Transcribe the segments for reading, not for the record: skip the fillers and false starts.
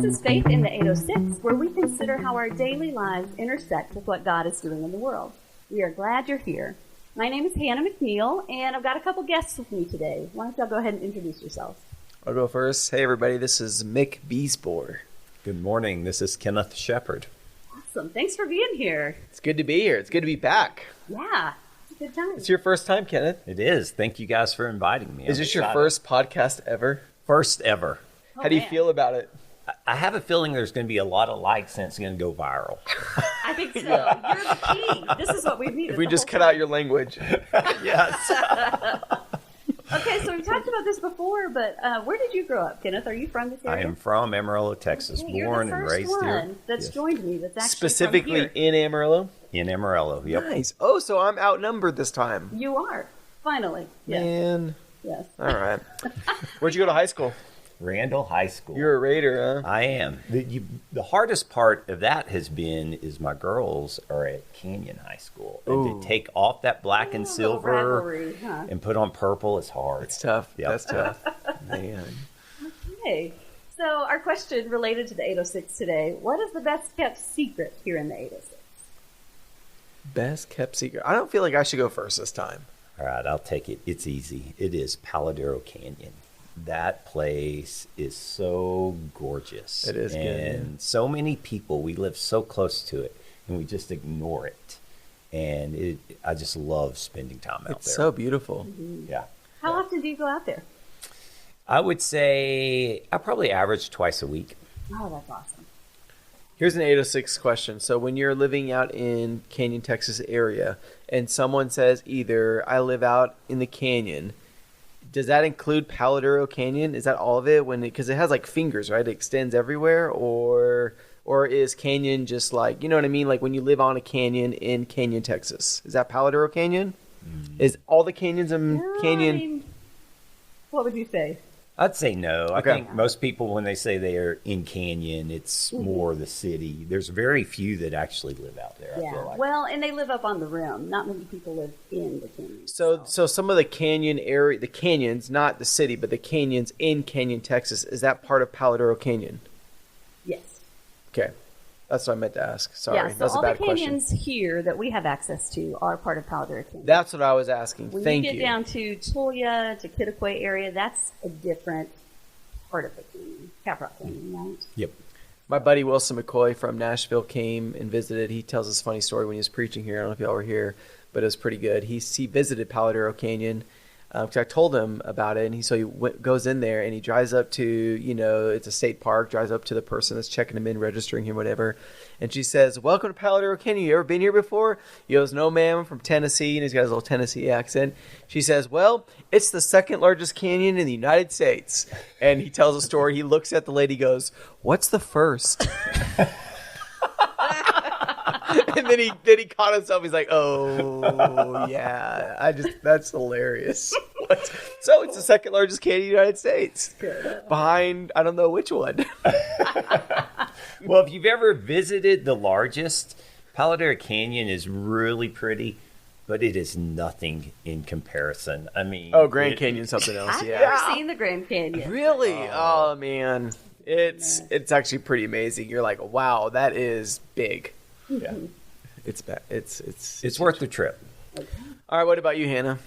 is Faith in the 806, where we consider how our daily lives intersect with what God is doing in the world. We are glad you're here. My name is Hannah McNeil, and I've got a couple guests with me today. Why don't y'all go ahead and introduce yourselves? I'll go first. Hey, everybody, this is Mick Beesbor. Good morning. This is Kenneth Shepard. Awesome. Thanks for being here. It's good to be here. It's good to be back. Yeah, it's a good time. It's your first time, Kenneth. It is. Thank you guys for inviting me. Is this your first podcast ever? First ever. Oh, How do you man. feel about it? I have a feeling there's going to be a lot of likes and it's going to go viral. I think so. You're the key. This is what we need. If we just cut out your language. Yes. Okay, so we've talked about this before, but where did you grow up, Kenneth? Are you from this I area? am from Amarillo, Texas. Okay, Born you're the and first raised one here. that's Yes. joined me that's actually Specifically from here. in Amarillo? In Amarillo, yep. Nice. Oh, so I'm outnumbered this time. You are. Finally. Yes. Man. Yes. All right. Where'd you go to high school? Randall High School. You're a Raider, huh? I am. The hardest part of that is my girls are at Canyon High School. And Ooh. to take off that black and Little silver rivalry, huh? and put on purple is hard. It's tough. Yep. That's tough. Man. Okay. So our question related to the 806 today, what is the best kept secret here in the 806? Best kept secret. I don't feel like I should go first this time. All right, I'll take it. It's easy. It is Paladero Canyon. That place is so gorgeous. It is good, And so many people, we live so close to it, and we just ignore it. And I just love spending time out It's there. so beautiful. Yeah. How often do you go out there? I would say I probably average twice a week. Oh, that's awesome. Here's an 806 question. So when you're living out in Canyon, Texas area, and someone says either I live out in the canyon, does that include Paladero Canyon? Is that all of it? Because it has like fingers, right? It extends everywhere, or is canyon just like, you know what I mean? Like when you live on a canyon in Canyon, Texas, is that Paladero Canyon? Is all the canyons in No, Canyon? I mean, what would you say? I'd say no. I Okay. think most people, when they say they are in Canyon, it's more the city. There's very few that actually live out there, I Yeah. feel like. Well, and they live up on the rim. Not many people live in the canyon. So some of the canyon area, the canyons, not the city, but the canyons in Canyon, Texas, is that part of Paladero Canyon? Yes. Okay. That's what I meant to ask. Sorry. Yeah, so That's a all the bad question. canyons here that we have access to are part of Paladero Canyon. That's what I was asking. When Thank you get down to Tulia, to Kitakwe area, that's a different part of the canyon. Caprock Canyon, right? Yep. My buddy Wilson McCoy from Nashville came and visited. He tells us a funny story when he was preaching here. I don't know if y'all were here, but it was pretty good. He visited Paladero Canyon because I told him about it, and he goes in there and he drives up to, it's a state park, drives up to the person that's checking him in, registering him, whatever. And she says, "Welcome to Paladero Canyon. You ever been here before?" He goes, "No, ma'am, I'm from Tennessee," and he's got his little Tennessee accent. She says, "Well, it's the second largest canyon in the United States." And he tells a story. He looks at the lady, goes, "What's the first?" And then he caught himself. He's like, "Oh, yeah, that's hilarious." What? So it's the second largest canyon in the United States, behind I don't know which one. Well, if you've ever visited the largest, Paladero Canyon is really pretty, but it is nothing in comparison. I mean... Oh, Grand Canyon's something else. I've Yeah. never seen the Grand Canyon. Really? Oh man, it's actually pretty amazing. You're like, wow, that is big. Yeah. It's bad. It's worth the trip. All right. What about you, Hannah?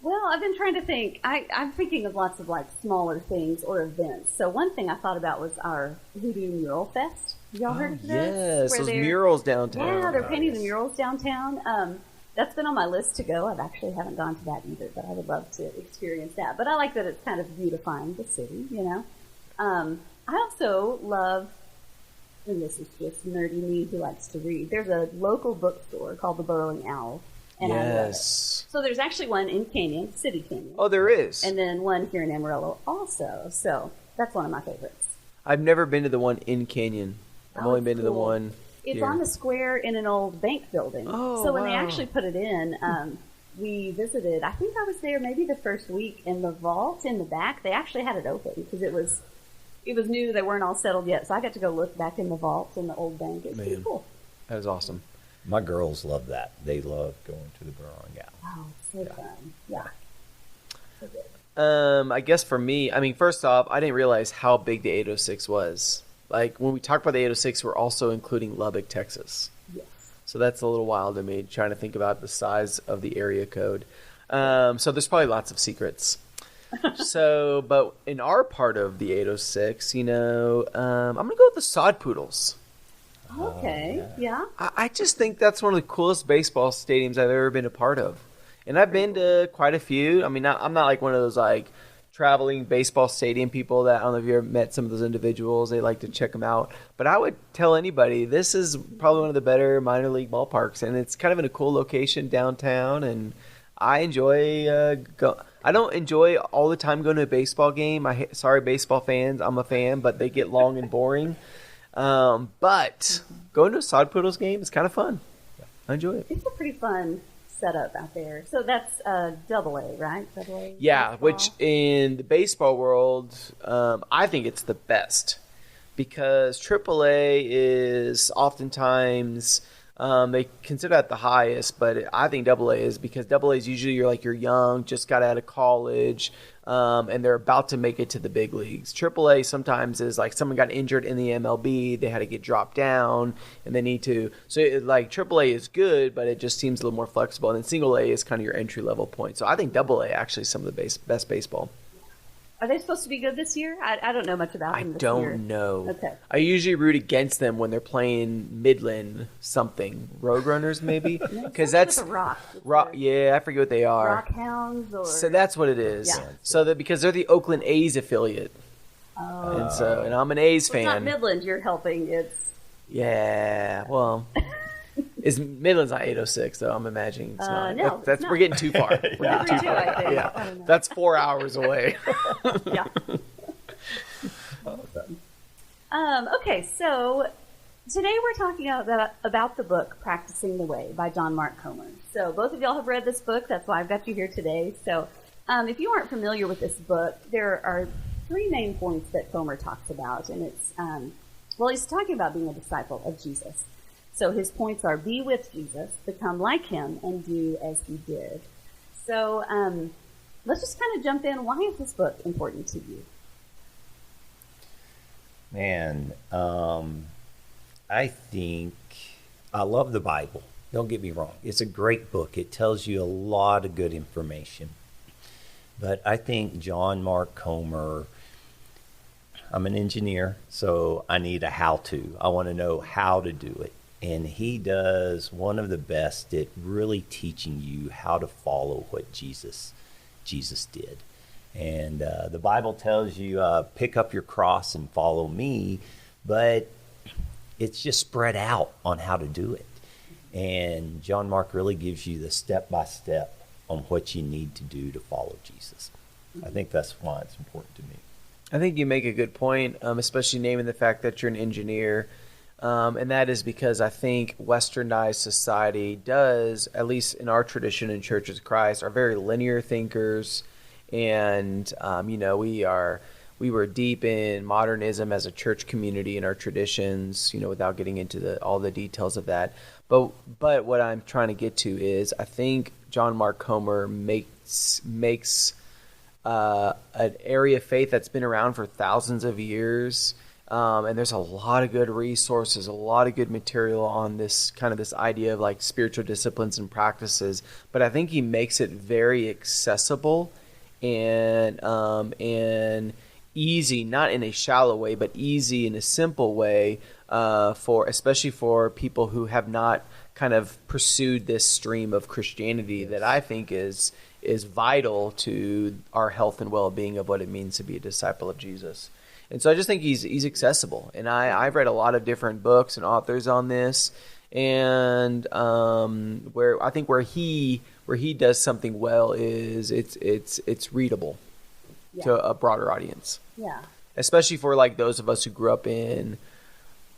Well, I've been trying to think. I'm thinking of lots of like smaller things or events. So one thing I thought about was our Hoodoo Mural Fest. Y'all heard of this? Yes, Where those they're- murals downtown. Yeah, they're painting the yes. murals downtown. That's been on my list to go. I've actually haven't gone to that either, but I would love to experience that. But I like that it's kind of beautifying the city, I also love, and this is just nerdy me who likes to read, there's a local bookstore called the Burrowing Owl. And I love it. Yes. So there's actually one in Canyon, City Canyon. Oh, there is. And then one here in Amarillo also. So that's one of my favorites. I've never been to the one in Canyon. I've Oh, only it's been to the cool. one. It's here. on the square in an old bank building. Oh, so when they wow. actually put it in, we visited, I think I was there maybe the first week, in the vault in the back, they actually had it open because it was new, they weren't all settled yet. So I got to go look back in the vault in the old bank. It's pretty Man. cool. That is awesome. My girls love that. They love going to the Burrowing Owl. Oh, it's so fun. Yeah. So good. I guess for me, first off, I didn't realize how big the 806 was. Like when we talk about the 806, we're also including Lubbock, Texas. Yes. So that's a little wild to me, trying to think about the size of the area code. So there's probably lots of secrets. So, but in our part of the 806, I'm going to go with the Sod Poodles. Okay, yeah. I just think that's one of the coolest baseball stadiums I've ever been a part of. And I've been to quite a few. I mean, I'm not like one of those like traveling baseball stadium people that, I don't know if you ever met some of those individuals. They like to check them out. But I would tell anybody, this is probably one of the better minor league ballparks. And it's kind of in a cool location downtown. And I enjoy I don't enjoy all the time going to a baseball game. Sorry, baseball fans. I'm a fan, but they get long and boring. But going to a Sod Poodles game is kind of fun. I enjoy it. It's a pretty fun setup out there. So that's AA, right? AA. Yeah, baseball. which in the baseball world, I think it's the best because AAA is oftentimes they consider that the highest, but I think AA is because AA is usually you're young, just got out of college, and they're about to make it to the big leagues. AAA sometimes is like someone got injured in the MLB, they had to get dropped down, and they need to. So AAA is good, but it just seems a little more flexible. And then single A is kind of your entry level point. So I think AA actually is some of the best baseball. Are they supposed to be good this year? I don't know much about them this year. I don't know. Okay. I usually root against them when they're playing Midland something. Roadrunners, maybe? Because that's... with a rock. Yeah, I forget what they are. Rock Hounds or... So that's what it is. Yeah. So that because they're the Oakland A's affiliate. Oh. And I'm an A's fan. It's not Midland you're helping. It's... Yeah, well... Midland's not 806, though. I'm imagining it's not. No, That's no. We're getting too far. We're getting too far. I think. Yeah, I don't know. that's 4 hours away. Yeah. Okay, so today we're talking about the book Practicing the Way by John Mark Comer. So both of y'all have read this book. That's why I've got you here today. So if you aren't familiar with this book, there are 3 main points that Comer talks about. And it's, he's talking about being a disciple of Jesus. So his points are be with Jesus, become like him, and do as he did. So let's just kind of jump in. Why is this book important to you? Man, I think I love the Bible. Don't get me wrong. It's a great book. It tells you a lot of good information. But I think John Mark Comer, I'm an engineer, so I need a how-to. I want to know how to do it. And he does one of the best at really teaching you how to follow what Jesus did. And the Bible tells you, pick up your cross and follow me, but it's just spread out on how to do it. And John Mark really gives you the step-by-step on what you need to do to follow Jesus. I think that's why it's important to me. I think you make a good point, especially naming the fact that you're an engineer. And that is because I think westernized society does, at least in our tradition in Churches of Christ, are very linear thinkers. And, we were deep in modernism as a church community in our traditions, without getting into all the details of that. But what I'm trying to get to is I think John Mark Comer makes an area of faith that's been around for thousands of years. And there's a lot of good resources, a lot of good material on this idea of like spiritual disciplines and practices. But I think he makes it very accessible and easy, not in a shallow way, but easy in a simple way, especially for people who have not kind of pursued this stream of Christianity that I think is vital to our health and well-being of what it means to be a disciple of Jesus. And so I just think he's accessible. And I've read a lot of different books and authors on this, and where he does something well is it's readable to a broader audience. Yeah. Especially for like those of us who grew up in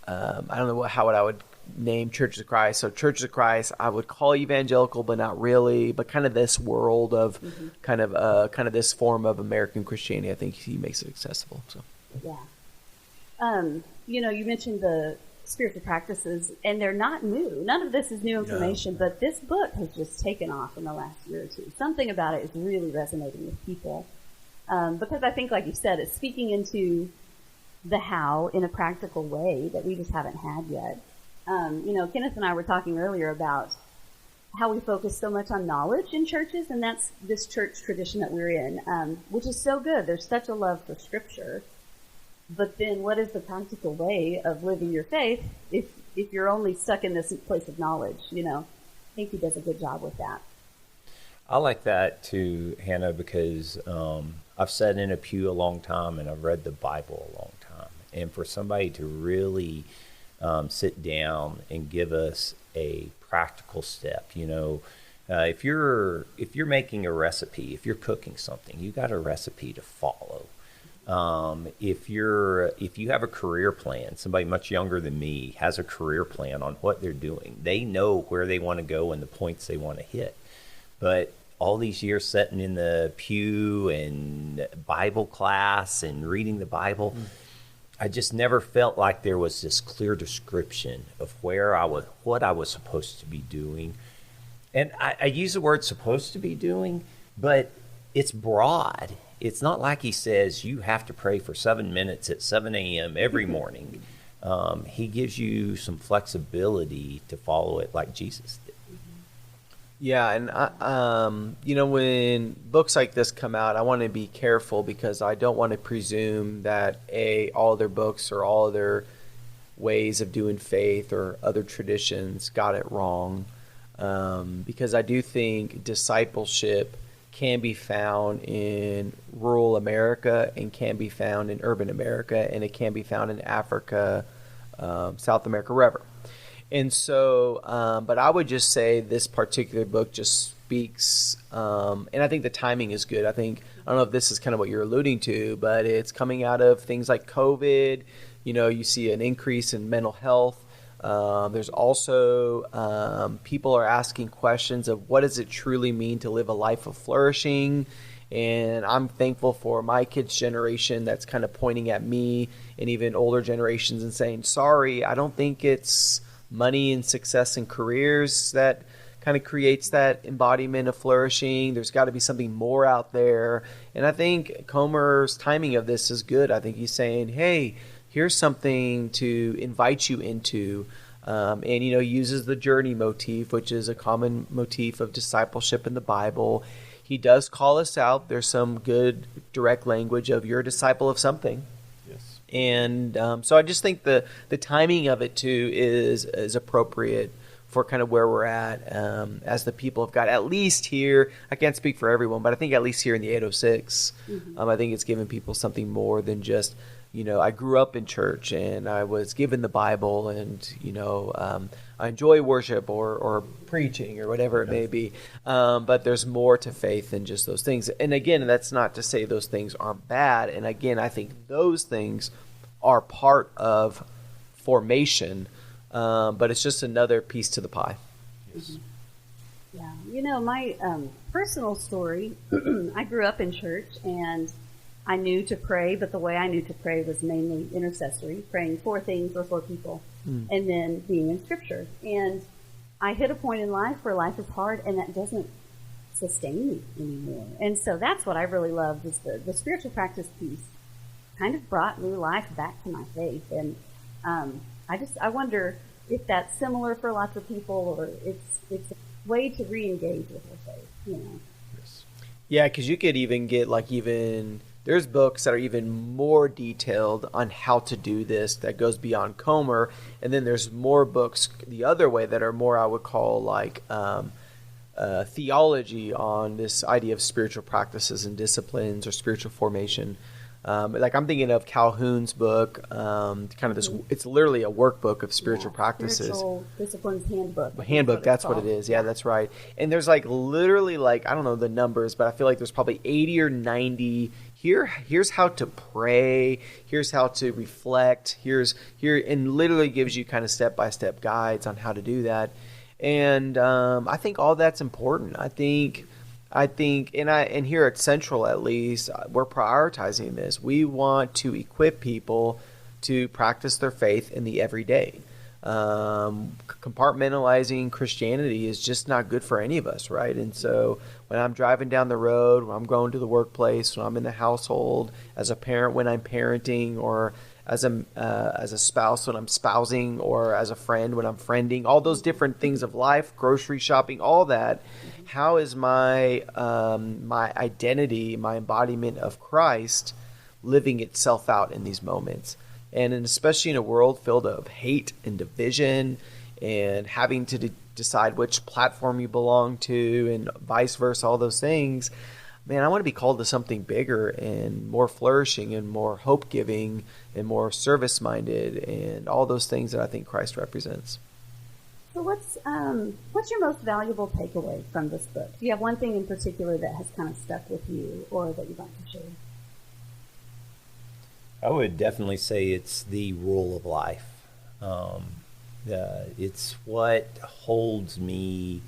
I don't know how I would name Churches of Christ. So Churches of Christ, I would call evangelical, but not really. But kind of this world of kind of this form of American Christianity. I think he makes it accessible. So. Yeah. You mentioned the spiritual practices, and they're not new. None of this is new information, but this book has just taken off in the last year or two. Something about it is really resonating with people. Because I think, like you said, it's speaking into the how in a practical way that we just haven't had yet. Kenneth and I were talking earlier about how we focus so much on knowledge in churches, and that's this church tradition that we're in, which is so good. There's such a love for Scripture. But then what is the practical way of living your faith if you're only stuck in this place of knowledge? I think he does a good job with that. I like that too, Hannah, because I've sat in a pew a long time and I've read the Bible a long time. And for somebody to really sit down and give us a practical step, if you're making a recipe, if you're cooking something, you got a recipe to follow. If you have a career plan, somebody much younger than me has a career plan on what they're doing. They know where they want to go and the points they want to hit. But all these years sitting in the pew and Bible class and reading the Bible, I just never felt like there was this clear description of what I was supposed to be doing. And I use the word supposed to be doing, but it's broad. It's not like he says you have to pray for 7 minutes at 7 a.m. every morning. He gives you some flexibility to follow it like Jesus did. Yeah, and when books like this come out, I want to be careful because I don't want to presume that all their books or all their ways of doing faith or other traditions got it wrong, because I do think discipleship can be found in rural America and can be found in urban America, and it can be found in Africa, South America, wherever. And so, but I would just say this particular book just speaks, and I think the timing is good. I don't know if this is kind of what you're alluding to, but it's coming out of things like COVID. You see an increase in mental health. There's also people are asking questions of what does it truly mean to live a life of flourishing. And I'm thankful for my kids' generation that's kind of pointing at me and even older generations and saying, sorry, I don't think it's money and success and careers that kind of creates that embodiment of flourishing. There's got to be something more out there. And I think Comer's timing of this is good. I think he's saying, hey, here's something to invite you into. And, he uses the journey motif, which is a common motif of discipleship in the Bible. He does call us out. There's some good direct language of you're a disciple of something. Yes. And so I just think the timing of it, too, is appropriate for kind of where we're at as the people of God. At least here, I can't speak for everyone, but I think at least here in the 806, I think it's given people something more than just, I grew up in church and I was given the Bible and, I enjoy worship or preaching or whatever it may be. But there's more to faith than just those things. And again, that's not to say those things aren't bad. And again, I think those things are part of formation, but it's just another piece to the pie. Yes. Yeah. My personal story, I grew up in church and I knew to pray, but the way I knew to pray was mainly intercessory, praying for things or for people, and then being in Scripture. And I hit a point in life where life is hard, and that doesn't sustain me anymore. And so that's what I really loved is the spiritual practice piece kind of brought new life back to my faith. And I wonder if that's similar for lots of people, or it's a way to re-engage with their faith, Yes. Yeah, because you could even get there's books that are even more detailed on how to do this that goes beyond Comer. And then there's more books the other way that are more, I would call theology on this idea of spiritual practices and disciplines or spiritual formation. I'm thinking of Calhoun's book, kind of this, it's literally a workbook of spiritual practices. Spiritual Disciplines Handbook. Handbook, that's what it is. Yeah, that's right. And there's literally I don't know the numbers, but I feel like there's probably 80 or 90 here's how to pray, here's how to reflect, and literally gives you kind of step-by-step guides on how to do that. And I think all that's important. I think and here at Central at least, we're prioritizing this. We want to equip people to practice their faith in the everyday. Compartmentalizing Christianity is just not good for any of us, right? And so when I'm driving down the road, when I'm going to the workplace, when I'm in the household, as a parent when I'm parenting, or as a spouse when I'm spousing, or as a friend when I'm friending, all those different things of life, grocery shopping, all that. How is my my identity, my embodiment of Christ, living itself out in these moments? And especially in a world filled of hate and division, and having to decide which platform you belong to, and vice versa, all those things. Man, I want to be called to something bigger and more flourishing and more hope-giving and more service-minded, and all those things that I think Christ represents. So what's your most valuable takeaway from this book? Do you have one thing in particular that has kind of stuck with you, or that you'd like to share? I would definitely say it's the rule of life. It's what holds me,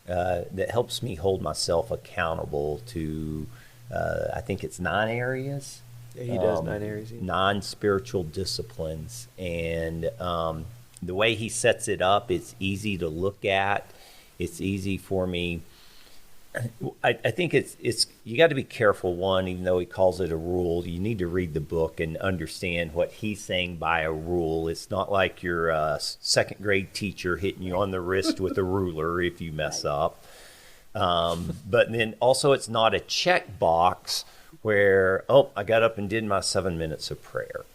that helps me hold myself accountable to, I think it's 9 areas. Yeah, he does 9 areas. 9 spiritual disciplines. And the way he sets it up, it's easy to look at. It's easy for me. I think it's you got to be careful. One, even though he calls it a rule, you need to read the book and understand what he's saying by a rule. It's not like your second grade teacher hitting you on the wrist with a ruler if you mess up. But then also, it's not a check box where, oh, I got up and did my 7 minutes of prayer.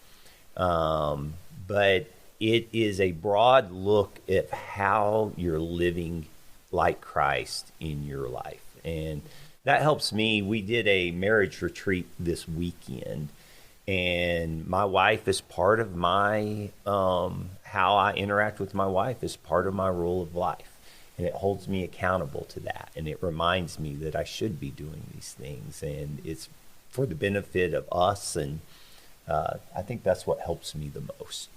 But it is a broad look at how you're living like Christ in your life. And that helps me. We did a marriage retreat this weekend, and my wife is part of my, how I interact with my wife is part of my rule of life. And it holds me accountable to that. And it reminds me that I should be doing these things. And it's for the benefit of us. And I think that's what helps me the most.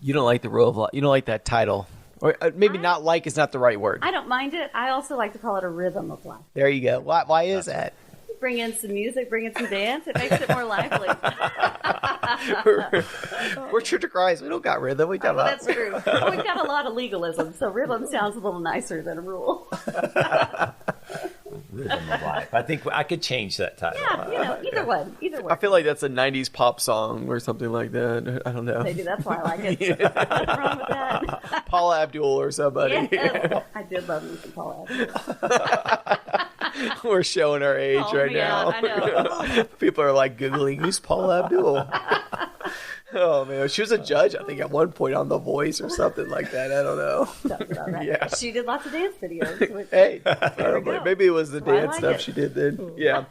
You don't like the rule of life. You don't like that title. Or maybe not like is not the right word. I don't mind it. I also like to call it a rhythm of life. There you go. Why is that? Bring in some music, bring in some dance. It makes it more lively. We're Church of Christ. We don't got rhythm. We got That's true. Well, we've got a lot of legalism, so rhythm sounds a little nicer than a rule. Rhythm of life. I think I could change that title. Yeah, either one. I feel like that's a 90s pop song or something like that. I don't know. Maybe that's why I like it. Nothing wrong with that. Paula Abdul or somebody. Yes. I did love me some Paula Abdul. We're showing our age right now. I know. People are like Googling, who's Paula Abdul? Oh, man. She was a judge, I think, at one point on The Voice or something like that. I don't know. Sounds about right. Yeah. She did lots of dance videos. Hey, probably. Maybe it was the dance like stuff it. she did then. Yeah.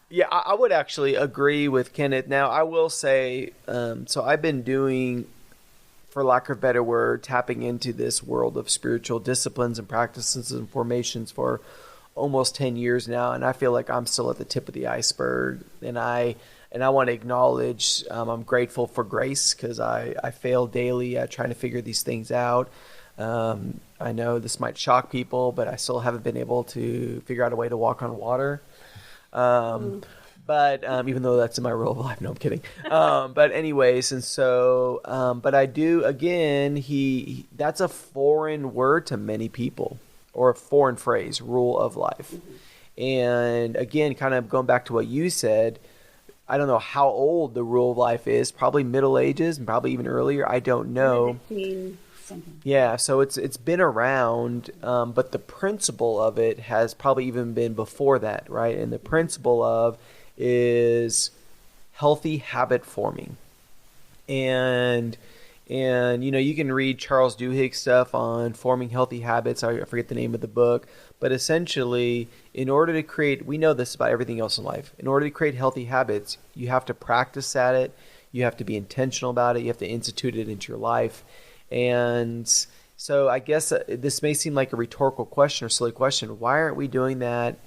Yeah, I would actually agree with Kenneth. Now, I will say, so I've been doing, for lack of a better word, tapping into this world of spiritual disciplines and practices and formations for almost 10 years now, and I feel like I'm still at the tip of the iceberg. And I want to acknowledge I'm grateful for grace, because I fail daily at trying to figure these things out. I know this might shock people, but I still haven't been able to figure out a way to walk on water. But even though that's in my rule of life, no, I'm kidding. But anyways, and so, but I do, again, that's a foreign word to many people, or a foreign phrase, rule of life. And again, kind of going back to what you said, I don't know how old the rule of life is, probably Middle Ages and probably even earlier. I don't know. Yeah, so it's been around, but the principle of it has probably even been before that, right? And the principle of is healthy habit forming. And you can read Charles Duhigg's stuff on forming healthy habits. I forget the name of the book, but essentially, in order to create, we know this about everything else in life. In order to create healthy habits, you have to practice at it. You have to be intentional about it. You have to institute it into your life. And so I guess this may seem like a rhetorical question or silly question. Why aren't we doing that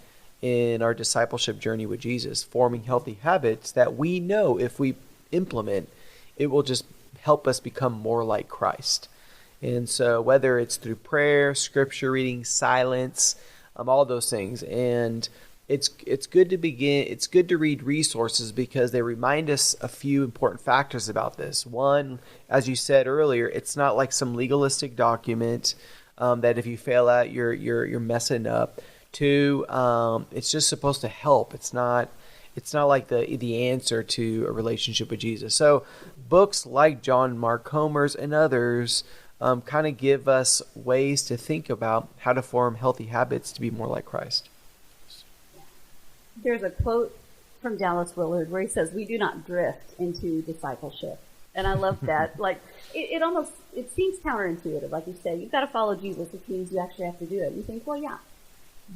in our discipleship journey with Jesus, forming healthy habits that we know if we implement, it will just help us become more like Christ? And so whether it's through prayer, scripture reading, silence, all those things. And it's good to begin. It's good to read resources because they remind us a few important factors about this. One, as you said earlier, it's not like some legalistic document that if you fail at, you're messing up. Two, it's just supposed to help. It's not it's not like the answer to a relationship with Jesus. So books like John Mark Comer's and others kind of give us ways to think about how to form healthy habits to be more like Christ. There's a quote from Dallas Willard where he says, "We do not drift into discipleship." And I love that. Like, it seems counterintuitive. Like you say, you've got to follow Jesus, which means you actually have to do it. And you think, well, yeah.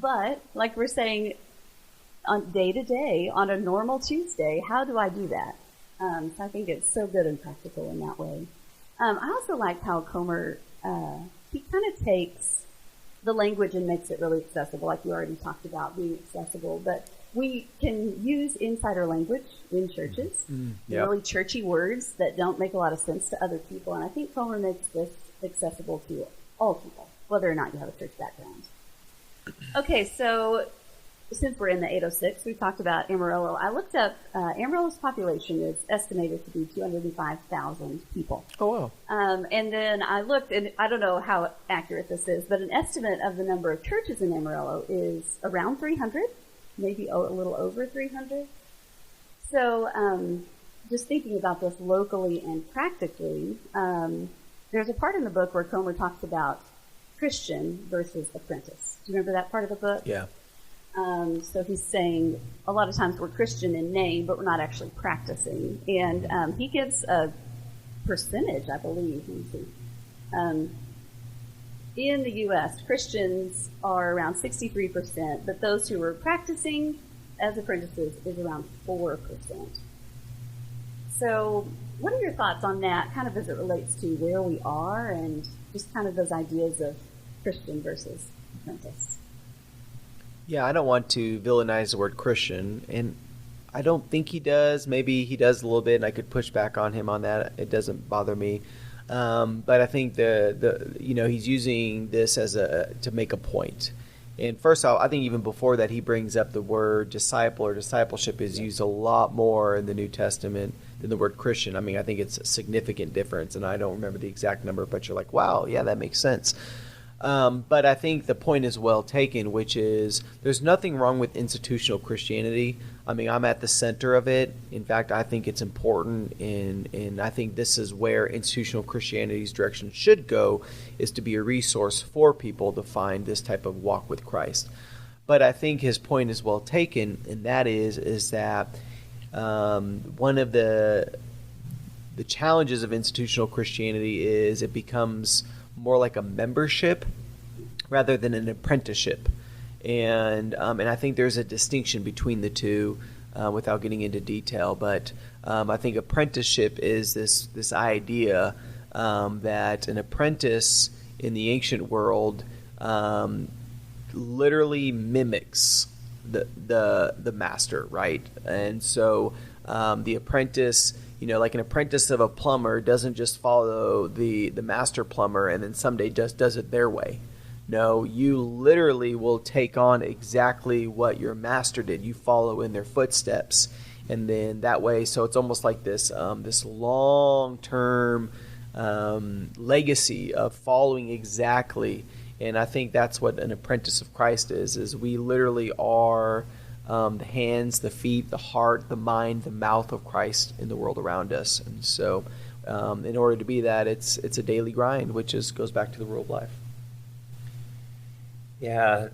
But, like we're saying, on day to day, on a normal Tuesday, how do I do that? So I think it's so good and practical in that way. I also like how Comer, he kind of takes the language and makes it really accessible, like you already talked about being accessible. But we can use insider language in churches, really churchy words that don't make a lot of sense to other people. And I think Comer makes this accessible to all people, whether or not you have a church background. Okay, so since we're in the 806, we talked about Amarillo. I looked up, Amarillo's population is estimated to be 205,000 people. Oh, wow. And then I looked, and I don't know how accurate this is, but an estimate of the number of churches in Amarillo is around 300, maybe a little over 300. So just thinking about this locally and practically, there's a part in the book where Comer talks about Christian versus apprentice. Do you remember that part of the book? Yeah. So he's saying a lot of times we're Christian in name, but we're not actually practicing. And he gives a percentage, I believe. Let me see. In the U.S., Christians are around 63%, but those who are practicing as apprentices is around 4%. So what are your thoughts on that, kind of as it relates to where we are and just kind of those ideas of Christian versus apprentice? Yeah, I don't want to villainize the word Christian, and I don't think he does. Maybe he does a little bit, and I could push back on him on that. It doesn't bother me. But I think he's using this to make a point. And first off, I think even before that, he brings up the word disciple or discipleship is used a lot more in the New Testament than the word Christian. I mean, I think it's a significant difference, and I don't remember the exact number, but you're like, wow, yeah, that makes sense. But I think the point is well taken, which is there's nothing wrong with institutional Christianity. I mean, I'm at the center of it. In fact, I think it's important, and I think this is where institutional Christianity's direction should go, is to be a resource for people to find this type of walk with Christ. But I think his point is well taken, and that is that one of the challenges of institutional Christianity is it becomes more like a membership rather than an apprenticeship. And I think there's a distinction between the two without getting into detail. But I think apprenticeship is this idea that an apprentice in the ancient world literally mimics the master, right? And so the apprentice, like an apprentice of a plumber doesn't just follow the master plumber and then someday just does it their way. No, you literally will take on exactly what your master did. You follow in their footsteps, and then that way, so it's almost like this long-term legacy of following exactly. And I think that's what an apprentice of Christ is we literally are the hands, the feet, the heart, the mind, the mouth of Christ in the world around us. And so in order to be that, it's a daily grind, which goes back to the rule of life. Yeah,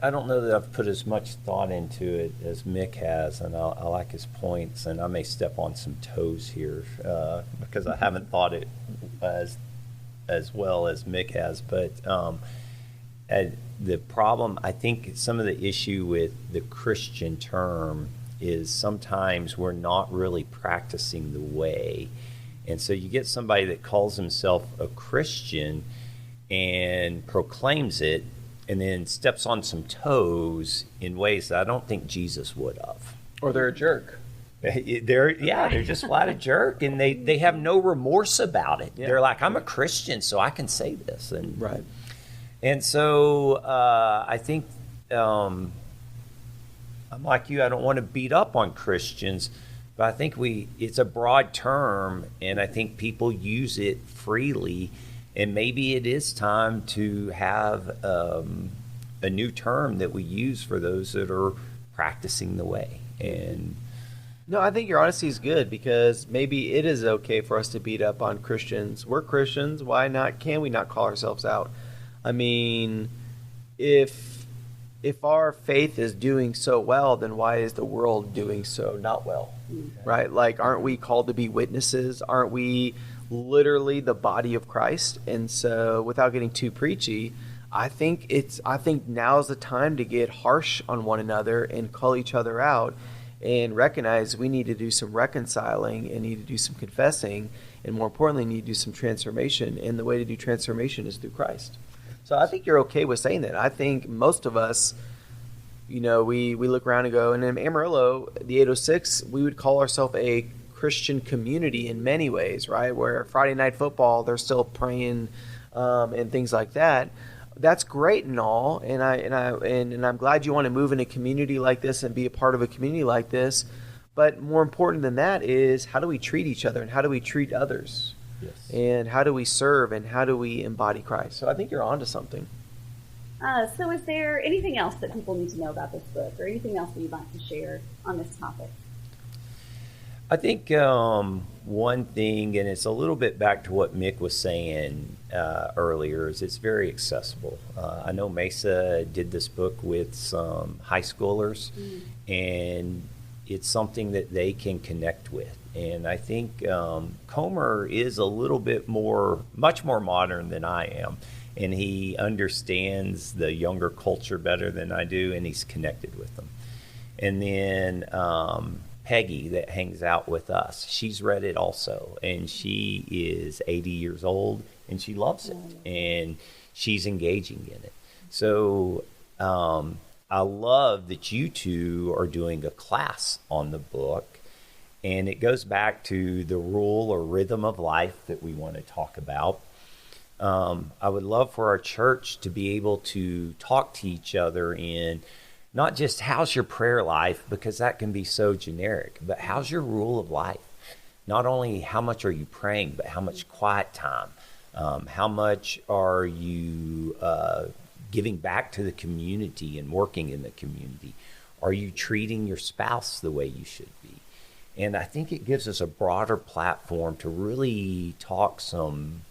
I don't know that I've put as much thought into it as Mick has, and I like his points, and I may step on some toes here because I haven't thought it as well as Mick has. But the problem, I think some of the issue with the Christian term is sometimes we're not really practicing the way. And so you get somebody that calls himself a Christian and proclaims it, and then steps on some toes in ways that I don't think Jesus would have. Or they're a jerk. They're just flat a jerk, and they have no remorse about it. Yeah. They're like, I'm a Christian, so I can say this. And right. And so I think I'm like you. I don't want to beat up on Christians, but I think it's a broad term, and I think people use it freely. And maybe it is time to have a new term that we use for those that are practicing the way. And No, I think your honesty is good because maybe it is okay for us to beat up on Christians. We're Christians. Why not? Can we not call ourselves out? I mean, if our faith is doing so well, then why is the world doing so not well? Right? Like, aren't we called to be witnesses? Aren't we literally the body of Christ? And so, without getting too preachy, I think now's the time to get harsh on one another and call each other out and recognize we need to do some reconciling and need to do some confessing, and more importantly, need to do some transformation. And the way to do transformation is through Christ. So I think you're okay with saying that. I think most of us, we look around and go, and in Amarillo, the 806, we would call ourselves a Christian community in many ways, right? Where Friday night football, they're still praying and things like that. That's great and all, and I'm glad you want to move in a community like this and be a part of a community like this. But more important than that is, how do we treat each other and how do we treat others? Yes. And how do we serve and how do we embody Christ? So I think you're onto something. So is there anything else that people need to know about this book, or anything else that you'd like to share on this topic? I think one thing, and it's a little bit back to what Mick was saying earlier, is it's very accessible. I know Mesa did this book with some high schoolers, and it's something that they can connect with. And I think Comer is a little bit much more modern than I am. And he understands the younger culture better than I do, and he's connected with them. And then Peggy, that hangs out with us, she's read it also. And she is 80 years old, and she loves it. And she's engaging in it. So I love that you two are doing a class on the book. And it goes back to the rule or rhythm of life that we want to talk about. I would love for our church to be able to talk to each other in not just how's your prayer life, because that can be so generic, but how's your rule of life? Not only how much are you praying, but how much quiet time? How much are you giving back to the community and working in the community? Are you treating your spouse the way you should be? And I think it gives us a broader platform to really talk some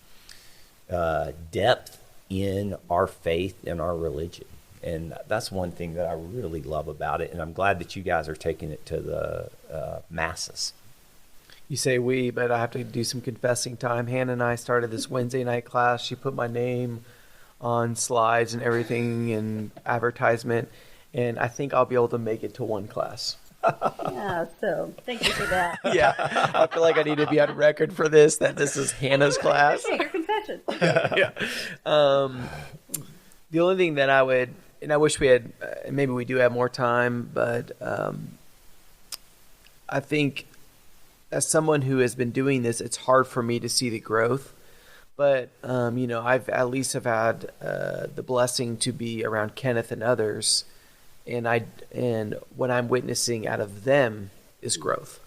depth in our faith and our religion. And that's one thing that I really love about it. And I'm glad that you guys are taking it to the masses. You say we, but I have to do some confessing time. Hannah and I started this Wednesday night class. She put my name on slides and everything and advertisement. And I think I'll be able to make it to one class. Yeah, so thank you for that. Yeah, I feel like I need to be on record for this, that this is Hannah's class. Okay, your confession. Yeah. The only thing that I would, and I wish we had, maybe we do have more time, but I think as someone who has been doing this, it's hard for me to see the growth. But, I've at least have had the blessing to be around Kenneth and others. And what I'm witnessing out of them is growth.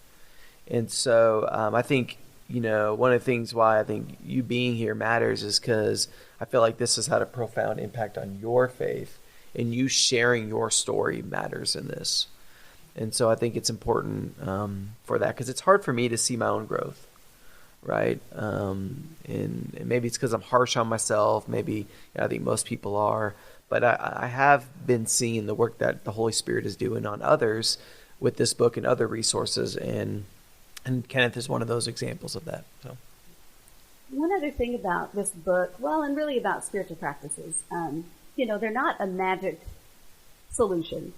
And so I think, one of the things why I think you being here matters is because I feel like this has had a profound impact on your faith, and you sharing your story matters in this. And so I think it's important for that, because it's hard for me to see my own growth, right? And maybe it's because I'm harsh on myself. Maybe I think most people are. But I have been seeing the work that the Holy Spirit is doing on others with this book and other resources, and Kenneth is one of those examples of that. So, one other thing about this book, and really about spiritual practices, they're not a magic solution,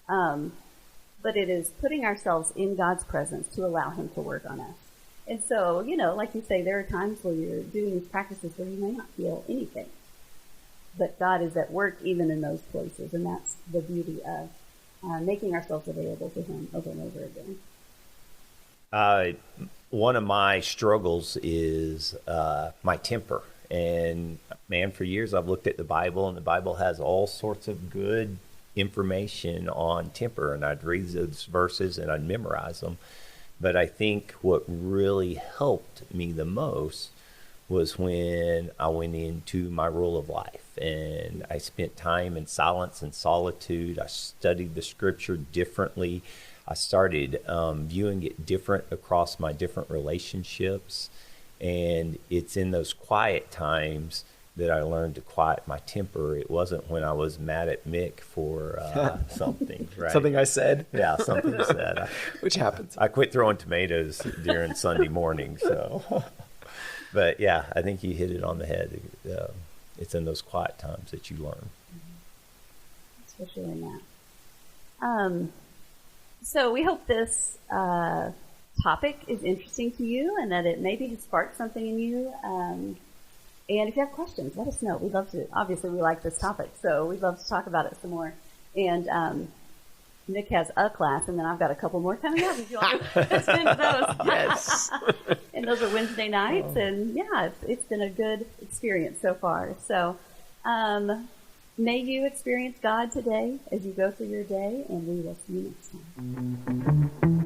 but it is putting ourselves in God's presence to allow Him to work on us. And so, like you say, there are times where you're doing these practices where you may not feel anything. But God is at work even in those places, and that's the beauty of making ourselves available to Him over and over again. One of my struggles is my temper. And, man, for years I've looked at the Bible, and the Bible has all sorts of good information on temper, and I'd read those verses and I'd memorize them. But I think what really helped me the most was when I went into my rule of life, and I spent time in silence and solitude. I studied the scripture differently. I started viewing it different across my different relationships. And it's in those quiet times that I learned to quiet my temper. It wasn't when I was mad at Mick for something, right? Something I said. Yeah, something I said. Which happens. I quit throwing tomatoes during Sunday morning, so. But yeah, I think you hit it on the head. It's in those quiet times that you learn. Especially in that. So we hope this topic is interesting to you and that it maybe has sparked something in you. And if you have questions, let us know. We'd love to. Obviously, we like this topic, so we'd love to talk about it some more. And Nick has a class, and then I've got a couple more coming up. If you want to attend those. Yes. And those are Wednesday nights. And yeah, it's been a good experience so far. So may you experience God today as you go through your day, and we will see you next time.